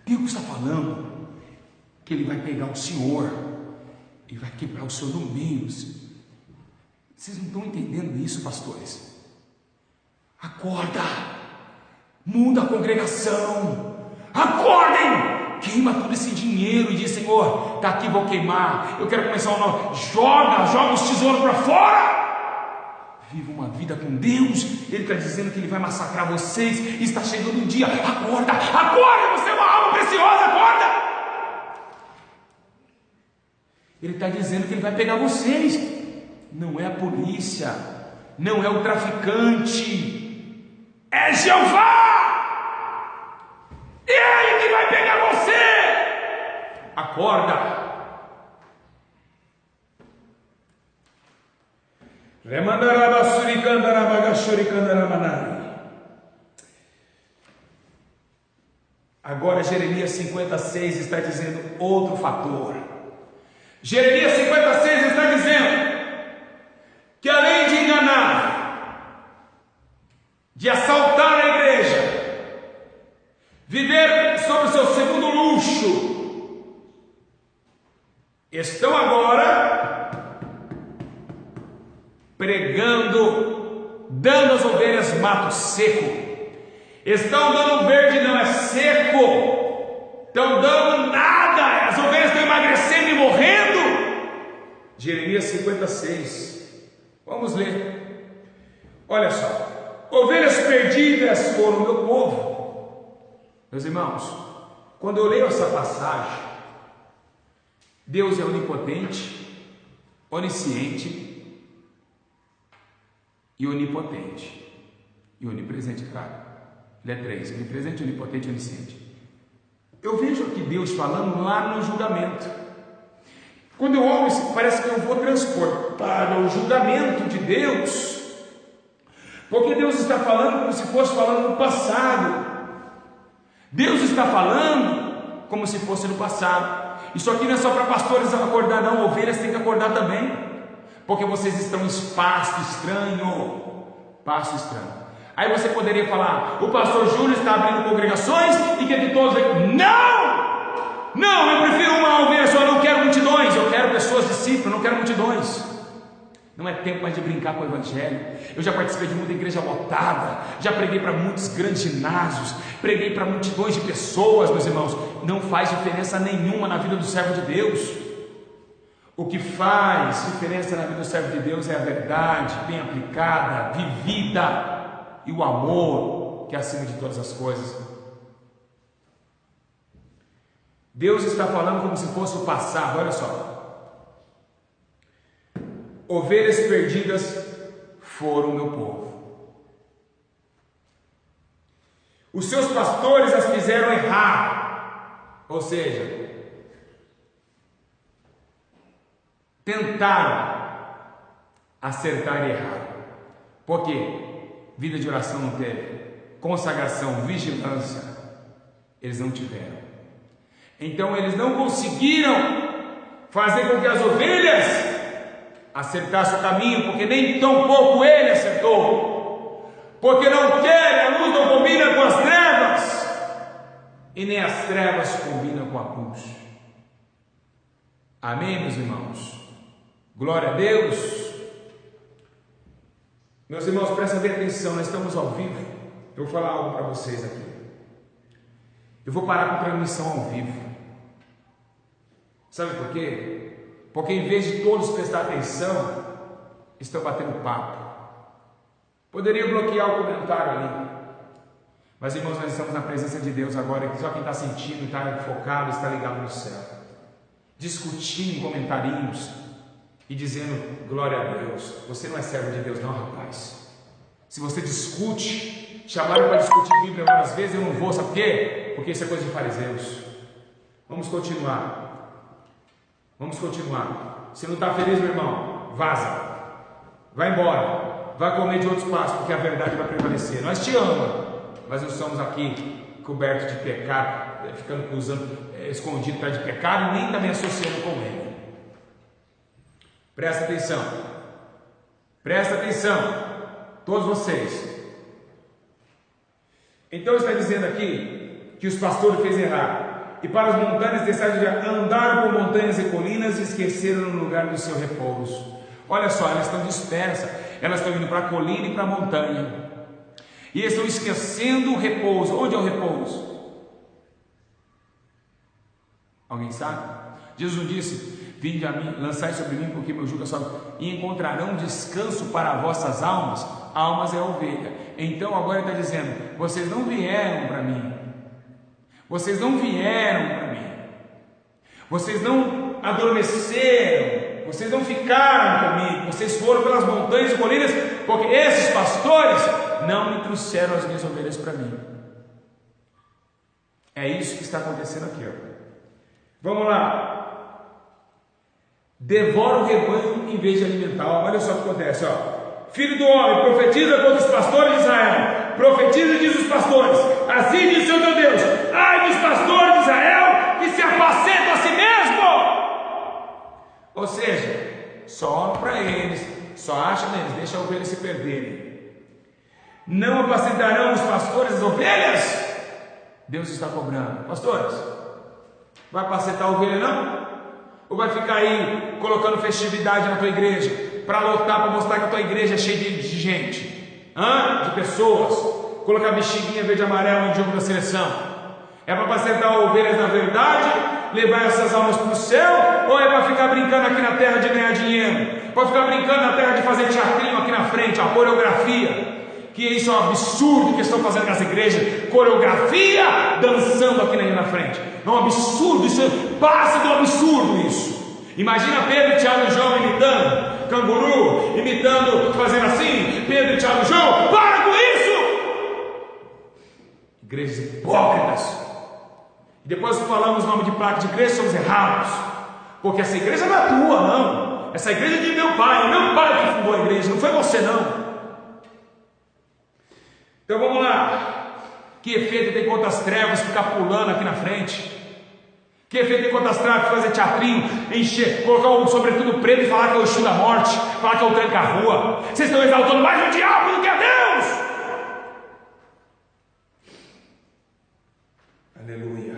Deus está falando que Ele vai pegar o Senhor e vai quebrar o Senhor no meio. Vocês não estão entendendo isso, pastores? Acorda, muda a congregação, acordem, queima todo esse dinheiro e diz: Senhor, está aqui, vou queimar, eu quero começar um novo. Joga os tesouros para fora, viva uma vida com Deus. Ele está dizendo que Ele vai massacrar vocês, e está chegando um dia. Acorda, acorda, você é uma alma preciosa, acorda. Ele está dizendo que Ele vai pegar vocês. Não é a polícia, não é o traficante, é Jeová. Ele que vai pegar você. Acorda. Agora Jeremias 56 está dizendo outro fator. Jeremias 56 está dizendo que além de enganar, de assaltar a igreja, viver sob o seu segundo luxo, estão agora pregando, dando às ovelhas mato seco. Estão dando verde, não é seco. Estão dando nada, as ovelhas estão emagrecendo e morrendo. Jeremias 56. Vamos ler. Olha só. Ovelhas perdidas foram meu povo. Meus irmãos, quando eu leio essa passagem, Deus é onipotente, onisciente e onipotente. E onipresente, claro. Ele é três: onipresente, onipotente e onisciente. Eu vejo aqui Deus falando lá no julgamento. Quando eu olho isso, parece que eu vou transportar ao julgamento de Deus, porque Deus está falando como se fosse falando no passado. Deus está falando como se fosse no passado. Isso aqui não é só para pastores acordar, não. Ovelhas têm que acordar também, porque vocês estão em espaço estranho. Passo estranho. Aí você poderia falar: o pastor Júlio está abrindo congregações e quer que todos venham. Não! Não, eu prefiro uma ovelha só, eu não quero multidões, eu quero pessoas discípulos, eu não quero multidões. Não é tempo mais de brincar com o evangelho. Eu já participei de muita igreja lotada, já preguei para muitos grandes ginásios, preguei para multidões de pessoas, meus irmãos. Não faz diferença nenhuma na vida do servo de Deus. O que faz diferença na vida do servo de Deus é a verdade bem aplicada, vivida, e o amor, que é acima de todas as coisas. Deus está falando como se fosse o passado. Olha só. Ovelhas perdidas foram meu povo. Os seus pastores as fizeram errar. Ou seja, tentaram acertar e errar. Por quê? Vida de oração não teve, consagração, vigilância, eles não tiveram. Então eles não conseguiram fazer com que as ovelhas acertassem o caminho, porque nem tão pouco ele acertou, porque não quer, a luz não combina com as trevas, e nem as trevas combinam com a luz. Amém, meus irmãos? Glória a Deus. Meus irmãos, prestem bem atenção, nós estamos ao vivo. Eu vou falar algo para vocês aqui. Eu vou parar com a transmissão ao vivo. Sabe por quê? Porque em vez de todos prestar atenção, estão batendo papo. Poderia bloquear o comentário ali. Mas, irmãos, nós estamos na presença de Deus agora. Só quem está sentindo, está focado, está ligado no céu. Discutindo comentarinhos. e dizendo glória a Deus. Você não é servo de Deus não, rapaz. Se você discute, chamaram para discutir Bíblia várias vezes, eu não vou, sabe por quê? Porque isso é coisa de fariseus. Vamos continuar. Vamos continuar. Se não está feliz, meu irmão, vaza. Vai embora. Vai comer de outros passos, porque a verdade vai prevalecer. Nós te amamos, mas não estamos aqui cobertos de pecado, ficando escondido atrás de pecado e nem também associando com ele. Presta atenção. Presta atenção. Todos vocês. Então está dizendo aqui que os pastores fez errado. E para as montanhas deixaram de andar por montanhas e colinas e esqueceram no lugar do seu repouso. Olha só, elas estão dispersas. Elas estão indo para a colina e para a montanha. E eles estão esquecendo o repouso. Onde é o repouso? Alguém sabe? Jesus disse: vinde a mim, lançai sobre mim, porque meu jugo é suave, e encontrarão descanso para vossas almas. Almas é a ovelha. Então agora ele está dizendo: vocês não vieram para mim. Vocês não vieram para mim. Vocês não adormeceram. Vocês não ficaram comigo. Vocês foram pelas montanhas e colinas, porque esses pastores não me trouxeram as minhas ovelhas para mim. É isso que está acontecendo aqui, ó. Vamos lá. Devora o rebanho em vez de alimentar. Olha só o que acontece, ó. Filho do homem, profetiza contra os pastores de Israel. Profetiza, diz os pastores: assim diz o Senhor teu Deus: ai dos pastores de Israel, que se apacentam a si mesmo. Ou seja, só olham para eles, só acham neles, deixa a ovelha se perderem. Não apacentarão os pastores as ovelhas? Deus está cobrando. Pastores, vai apacentar a ovelha não? Ou vai ficar aí colocando festividade na tua igreja, para lotar, para mostrar que a tua igreja é cheia de gente, de pessoas, colocar bexiguinha verde e amarelo no jogo da seleção? É para apacentar ovelhas na verdade, levar essas almas para o céu, ou é para ficar brincando aqui na terra de ganhar dinheiro, para ficar brincando na terra de fazer teatrinho aqui na frente, a coreografia? Que isso é um absurdo que estão fazendo nas igrejas, coreografia dançando aqui na frente. É um absurdo, isso passa do absurdo isso. Imagina Pedro, Tiago e João imitando canguru, imitando, fazendo assim. Pedro, Tiago e João, para com isso! Igrejas hipócritas. E depois falamos o nome de placa de igreja, somos errados, porque essa igreja não é tua não, essa igreja é de meu pai que fundou a igreja, não foi você não. Então vamos lá. Que efeito tem contra as trevas ficar pulando aqui na frente? Que efeito tem contra as trevas fazer teatrinho, encher, colocar um sobretudo preto e falar que é o Exu da morte, falar que é o tranca-rua? Vocês estão exaltando mais o diabo do que a Deus. Aleluia.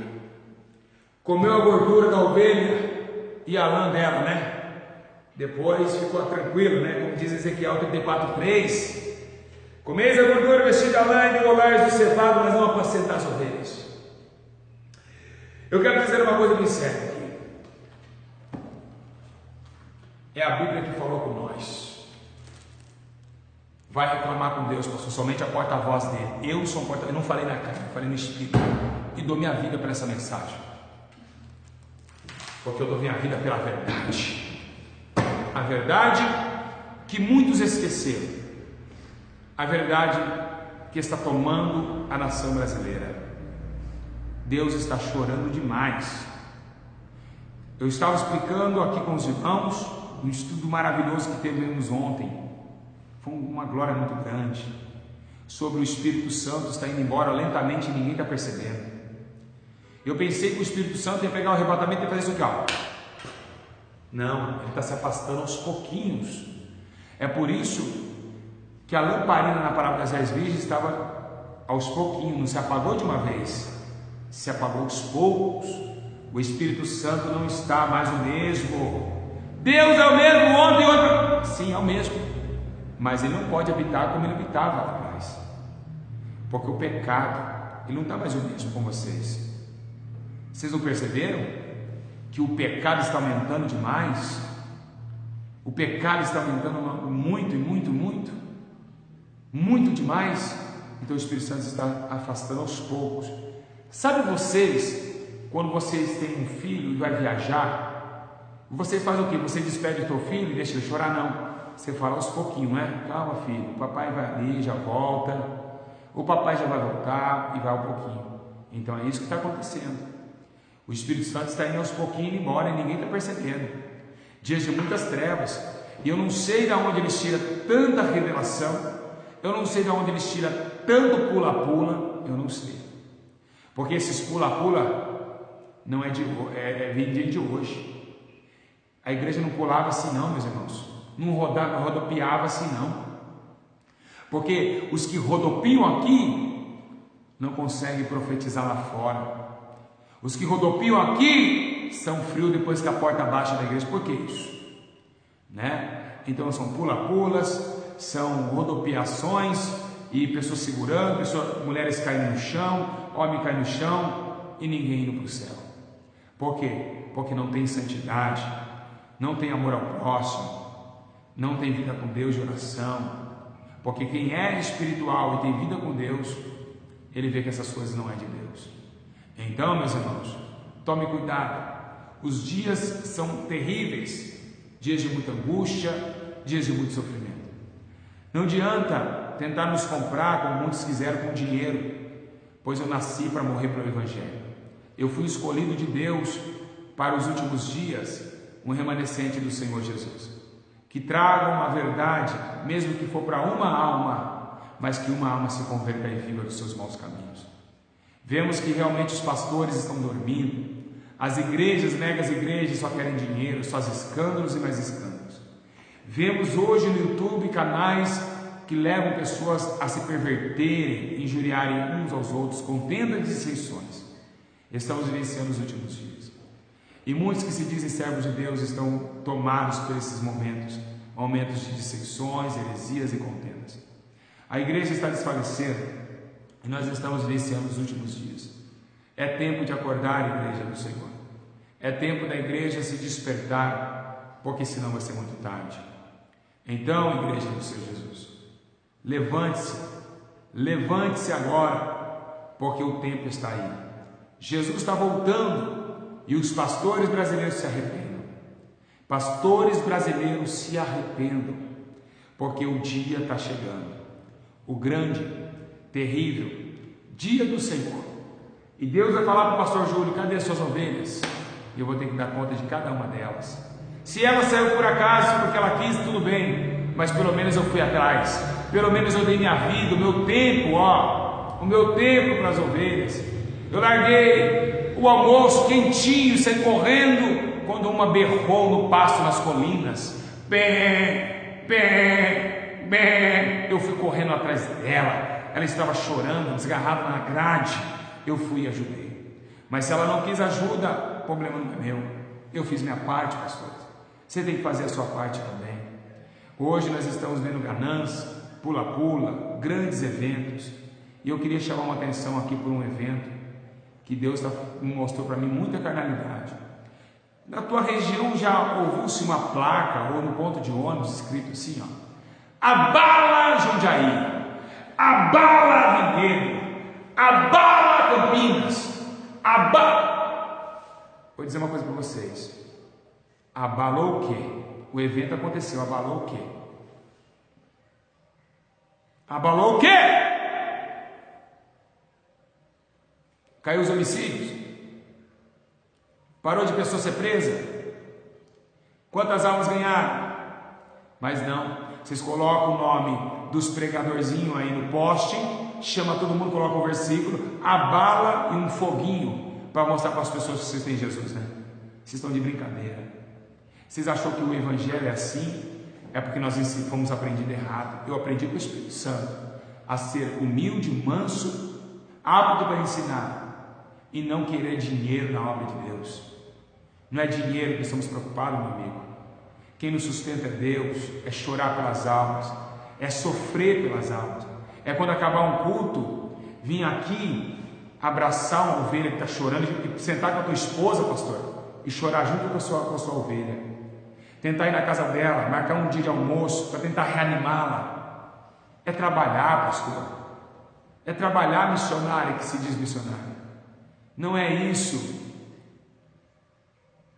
Comeu a gordura da ovelha e a lã dela, né? Depois ficou tranquilo, né? Como diz Ezequiel 34:3. Comeis a gordura, vestida a lã e degolais do cevado, mas não apacentar as ovelhas. Eu quero dizer uma coisa bem séria aqui. É a Bíblia que falou com nós. Vai reclamar com Deus, pastor, somente a porta-voz dele. Eu sou um porta-voz, eu não falei na carne, eu falei no Espírito. E dou minha vida para essa mensagem. Porque eu dou minha vida pela verdade. A verdade que muitos esqueceram. A verdade que está tomando a nação brasileira. Deus está chorando demais. Eu estava explicando aqui com os irmãos um estudo maravilhoso que tivemos ontem. Foi uma glória muito grande. Sobre o Espírito Santo está indo embora lentamente e ninguém está percebendo. Eu pensei que o Espírito Santo ia pegar o arrebatamento e fazer isso aqui, ó. Não, ele está se afastando aos pouquinhos. É por isso que a lamparina na parábola das 10 virgens estava aos pouquinhos, não se apagou de uma vez, se apagou aos poucos. O Espírito Santo não está mais o mesmo. Deus é o mesmo ontem e hoje. Sim, é o mesmo, mas ele não pode habitar como ele habitava lá atrás, porque o pecado, ele não está mais o mesmo com vocês. Vocês não perceberam que o pecado está aumentando demais? O pecado está aumentando muito, muito demais. Então o Espírito Santo está afastando aos poucos. Sabe vocês, quando vocês têm um filho e vai viajar, Vocês fazem o quê? Você despede o teu filho e deixa ele chorar? Não. Você fala aos pouquinhos, né? Calma, filho, o papai vai ali, já volta. O papai já vai voltar e vai um pouquinho. Então é isso que está acontecendo. O Espírito Santo está indo aos pouquinhos indo embora e ninguém está percebendo. Dias de muitas trevas. E eu não sei de onde eles tiram tanta revelação. Eu não sei de onde eles tiram tanto pula-pula. Eu não sei. Porque esses pula-pula não é de hoje. A igreja não pulava assim não, meus irmãos. Não rodopiava assim não. Porque os que rodopiam aqui não conseguem profetizar lá fora. Os que rodopiam aqui são frios depois que a porta baixa da igreja. Por que isso? Né? Então são pula-pulas, são rodopiações e pessoas segurando, mulheres caindo no chão, homem cai no chão e ninguém indo para o céu. Por quê? Porque não tem santidade, não tem amor ao próximo, não tem vida com Deus de oração. Porque quem é espiritual e tem vida com Deus, ele vê que essas coisas não é de Deus. Então, meus irmãos, tome cuidado. Os dias são terríveis, dias de muita angústia, dias de muito sofrimento. Não adianta tentar nos comprar como muitos quiseram com dinheiro, pois eu nasci para morrer pelo Evangelho. Eu fui escolhido de Deus para os últimos dias, um remanescente do Senhor Jesus, que tragam a verdade, mesmo que for para uma alma, mas que uma alma se converta e viva dos seus maus caminhos. Vemos que realmente os pastores estão dormindo, as igrejas, megas igrejas, só querem dinheiro, só escândalos e mais escândalos. Vemos hoje no YouTube canais que levam pessoas a se perverterem, injuriarem uns aos outros, com tendas de dissensões. Estamos vivenciando os últimos dias. E muitos que se dizem servos de Deus estão tomados por esses momentos de dissensões, heresias e contendas. A igreja está desfalecendo e nós estamos vivenciando os últimos dias. É tempo de acordar, igreja do Senhor. É tempo da igreja se despertar, porque senão vai ser muito tarde. Então, igreja do Senhor Jesus, levante-se agora, porque o tempo está aí. Jesus está voltando. E os pastores brasileiros se arrependam. Pastores brasileiros se arrependam, porque o dia está chegando. O grande, terrível dia do Senhor. E Deus vai falar para o pastor Júlio: cadê as suas ovelhas? E eu vou ter que dar conta de cada uma delas. Se ela saiu por acaso, porque ela quis, tudo bem. Mas pelo menos eu fui atrás. Pelo menos eu dei minha vida, o meu tempo, o meu tempo para as ovelhas. Eu larguei o almoço quentinho, saí correndo quando uma berrou no pasto nas colinas. Bé, bé, bé. Eu fui correndo atrás dela. Ela estava chorando, desgarrada na grade. Eu fui e ajudei. Mas se ela não quis ajuda, o problema não é meu. Eu fiz minha parte, pastor. Você tem que fazer a sua parte também. Hoje nós estamos vendo ganância, pula-pula, grandes eventos. E eu queria chamar uma atenção aqui por um evento que Deus mostrou para mim muita carnalidade. Na tua região já ouviu-se uma placa ou no ponto de ônibus escrito assim, abala Jundiaí, abala Vinhedo, abala Campinas, abala. Vou dizer uma coisa para vocês. Abalou o quê? O evento aconteceu, abalou o quê? Abalou o quê? Caiu os homicídios? Parou de pessoa ser presa? Quantas almas ganharam? Mas não, vocês colocam o nome dos pregadorzinhos aí no poste, chama todo mundo, coloca um versículo, abala e um foguinho para mostrar para as pessoas que vocês têm Jesus, né? Vocês estão de brincadeira. Vocês acham que o evangelho é assim? É porque nós fomos aprendidos errado. Eu aprendi com o Espírito Santo a ser humilde, manso, apto para ensinar e não querer dinheiro na obra de Deus. Não é dinheiro que estamos preocupados, meu amigo. Quem nos sustenta é Deus. É chorar pelas almas, é sofrer pelas almas. É quando acabar um culto, vir aqui abraçar uma ovelha que está chorando, e sentar com a tua esposa, pastor, e chorar junto com a sua ovelha. Tentar ir na casa dela, marcar um dia de almoço para tentar reanimá-la. É trabalhar, pastor. É trabalhar missionário que se diz missionário. Não é isso.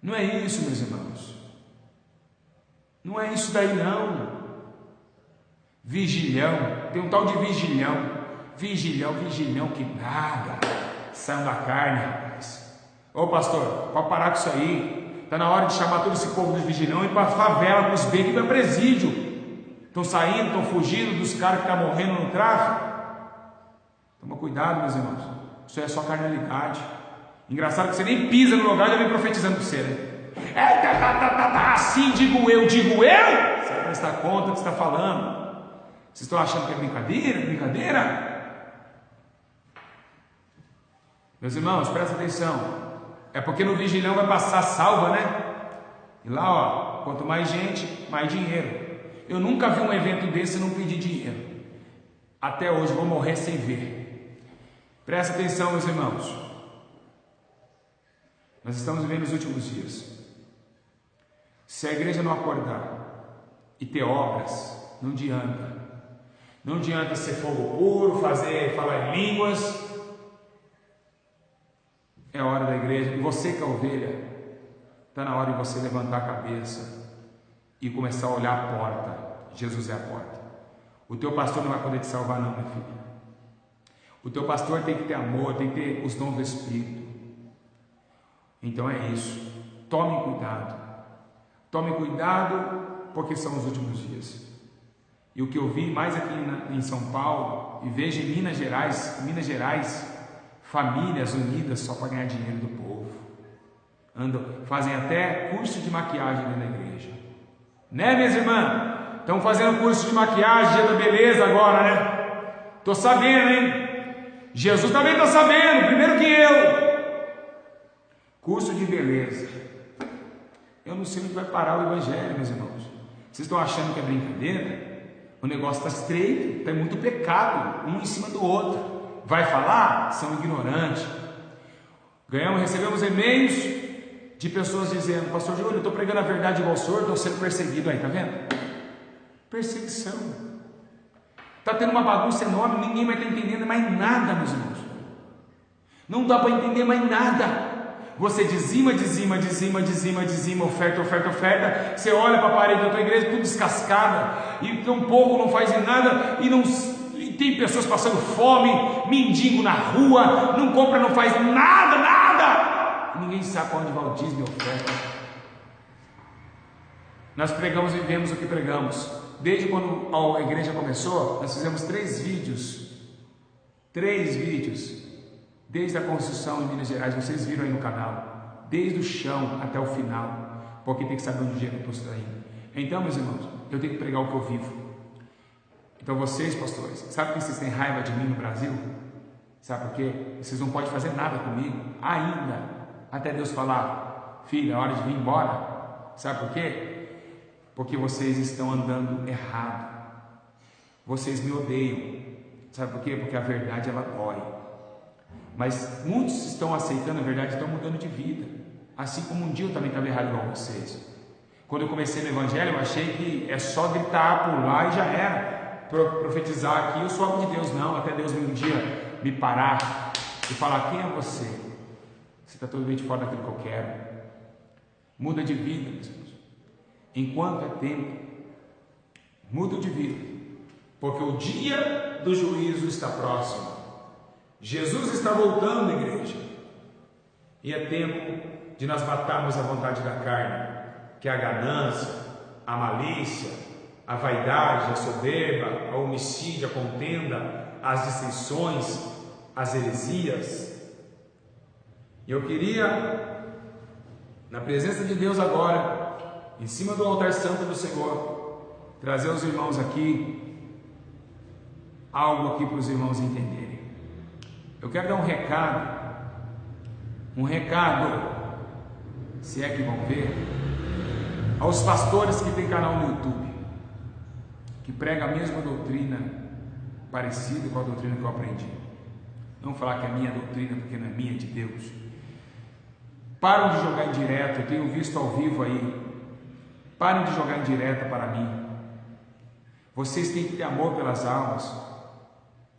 Não é isso, meus irmãos. Não é isso daí não. Vigilhão, tem um tal de vigilhão. Vigilhão que nada. Saiam da carne, rapaz. Ô pastor, pode parar com isso aí. Está na hora de chamar todo esse povo de vigilhão e ir para a favela, para os becos e para presídio. Estão saindo, estão fugindo dos caras que estão morrendo no tráfico. Toma cuidado, meus irmãos. Isso é só carnalidade. Engraçado que você nem pisa no lugar e já vem profetizando para você, né? Assim digo eu. Você vai prestar conta do que você está falando. Vocês estão achando que é brincadeira? Meus irmãos, presta atenção. É porque no vigilhão vai passar salva, né? E lá, ó, quanto mais gente, mais dinheiro. Eu nunca vi um evento desse e não pedir dinheiro. Até hoje vou morrer sem ver. Presta atenção, meus irmãos. Nós estamos vivendo os últimos dias. Se a igreja não acordar e ter obras, não adianta. Não adianta ser fogo puro, falar em línguas. É hora da igreja. E você que é ovelha, está na hora de você levantar a cabeça e começar a olhar a porta. Jesus é a porta. O teu pastor não vai poder te salvar não, minha filha. O teu pastor tem que ter amor, tem que ter os dons do Espírito. Então é isso. Tome cuidado. Tome cuidado, porque são os últimos dias. E o que eu vi mais aqui em São Paulo, e vejo em Minas Gerais, famílias unidas só para ganhar dinheiro do povo. Fazem até curso de maquiagem dentro da igreja. Né, minhas irmãs? Estão fazendo curso de maquiagem, dia da beleza agora, né? Estou sabendo, hein? Jesus também está sabendo, primeiro que eu. Curso de beleza. Eu não sei onde vai parar o evangelho, meus irmãos. Vocês estão achando que é brincadeira? O negócio está estreito, tem muito pecado, um em cima do outro. Vai falar? São ignorantes. Recebemos e-mails de pessoas dizendo: pastor Júlio, eu estou pregando a verdade igual o senhor, estou sendo perseguido aí, tá vendo? Perseguição. Está tendo uma bagunça enorme, ninguém vai estar entendendo mais nada, meus irmãos. Não dá para entender mais nada. Você dizima, oferta. Você olha para a parede da tua igreja, tudo descascada, e tão pouco não faz em nada, e tem pessoas passando fome, mendigo na rua, não compra, não faz nada, e ninguém sabe para onde vai o dízimo e oferta. Nós pregamos e vivemos o que pregamos. Desde quando a igreja começou, nós fizemos 3 vídeos, desde a construção em Minas Gerais, vocês viram aí no canal, desde o chão até o final, porque tem que saber onde o dinheiro está indo. Então, meus irmãos, eu tenho que pregar o que eu vivo. Então vocês, pastores, sabe que vocês têm raiva de mim no Brasil? Sabe por quê? Vocês não podem fazer nada comigo, ainda, até Deus falar: filha, é hora de vir embora. Sabe por quê? Porque vocês estão andando errado. Vocês me odeiam. Sabe por quê? Porque a verdade, ela dói. Mas muitos estão aceitando a verdade e estão mudando de vida. Assim como um dia eu também estava errado igual vocês. Quando eu comecei no evangelho, eu achei que é só gritar, pular e já era. Profetizar aqui, eu sou algo de Deus. Não, até Deus um dia me parar e falar: quem é você? Você está totalmente fora daquilo que eu quero. Muda de vida, meus irmãos. Enquanto é tempo, muda de vida, porque o dia do juízo está próximo. Jesus está voltando, igreja, e é tempo de nós matarmos a vontade da carne, que é a ganância, a malícia, a vaidade, a soberba, a homicídio, a contenda, as dissensões, as heresias. E eu queria, na presença de Deus agora, em cima do altar santo do Senhor, trazer aos irmãos aqui algo aqui para os irmãos entenderem. Eu quero dar um recado, se é que vão ver, aos pastores que têm canal no YouTube, que prega a mesma doutrina, parecida com a doutrina que eu aprendi. Não falar que é minha doutrina, porque não é minha, é de Deus. Param de jogar em direto, eu tenho visto ao vivo aí. Parem de jogar em direta para mim. Vocês têm que ter amor pelas almas.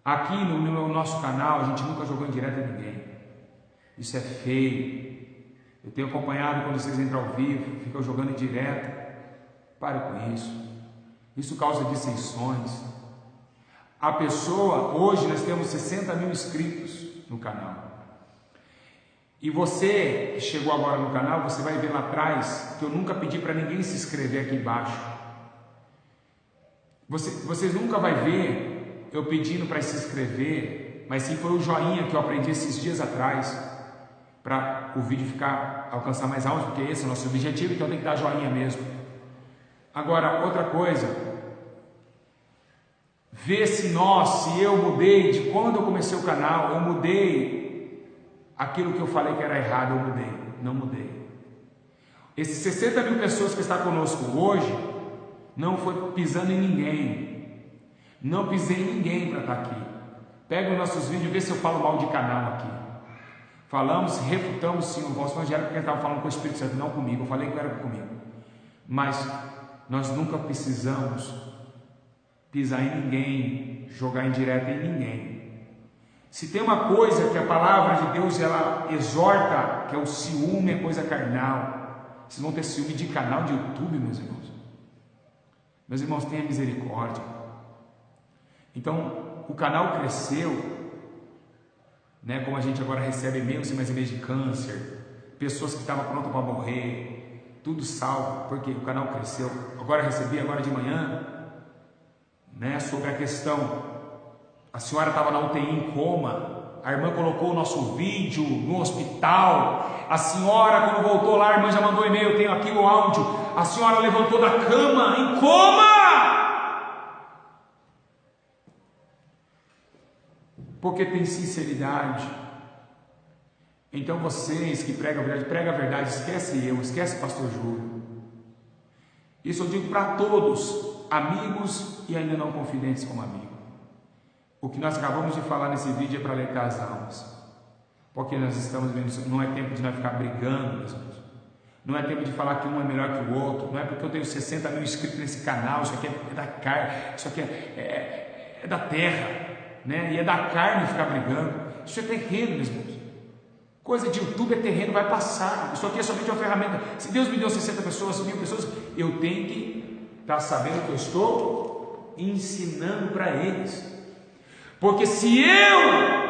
Aqui no nosso canal, a gente nunca jogou em direta a ninguém. Isso é feio. Eu tenho acompanhado quando vocês entram ao vivo, ficam jogando em direto. Pare com isso. Isso causa dissensões. A pessoa, hoje nós temos 60 mil inscritos no canal. E você que chegou agora no canal, você vai ver lá atrás que eu nunca pedi para ninguém se inscrever aqui embaixo. Vocês nunca vai ver eu pedindo para se inscrever, mas sim foi o joinha que eu aprendi esses dias atrás, para o vídeo alcançar mais alto, porque esse é o nosso objetivo, então tem que dar joinha mesmo. Agora, outra coisa, vê se eu mudei de quando eu comecei o canal, eu mudei aquilo que eu falei que era errado, eu mudei, não mudei. Esses 60 mil pessoas que estão conosco hoje, não foi pisando em ninguém, não pisei em ninguém para estar aqui. Pega os nossos vídeos e vê se eu falo mal de canal aqui. Falamos, refutamos sim o vosso evangelho, porque estava falando com o Espírito Santo, não comigo, eu falei que era comigo. Mas nós nunca precisamos pisar em ninguém, jogar indireta em ninguém. Se tem uma coisa que a palavra de Deus ela exorta, que é o ciúme, é coisa carnal. Vocês vão ter ciúme de canal de YouTube, meus irmãos. Meus irmãos, tenha misericórdia. Então, o canal cresceu, né? Como a gente agora recebe e-mails de câncer, pessoas que estavam prontas para morrer, tudo salvo, porque o canal cresceu. Agora recebi, agora de manhã, né, sobre a questão, a senhora estava na UTI em coma, a irmã colocou o nosso vídeo no hospital, a senhora quando voltou lá, a irmã já mandou e-mail, eu tenho aqui o áudio, a senhora levantou da cama em coma, porque tem sinceridade. Então vocês que pregam a verdade, esquece eu, esquece o pastor Júlio. Isso eu digo para todos, amigos e ainda não confidentes como amigo. O que nós acabamos de falar nesse vídeo é para alertar as almas, porque nós estamos vendo, não é tempo de nós ficar brigando, meus irmãos. Não é tempo de falar que um é melhor que o outro, não é porque eu tenho 60 mil inscritos nesse canal, isso aqui é da carne, isso aqui é da terra, né? E é da carne ficar brigando. Isso é terreno, meus irmãos. Coisa de YouTube é terreno, vai passar. Isso aqui é somente uma ferramenta. Se Deus me deu 60 pessoas, 1000 pessoas, eu tenho que estar sabendo que eu estou ensinando para eles. Porque se eu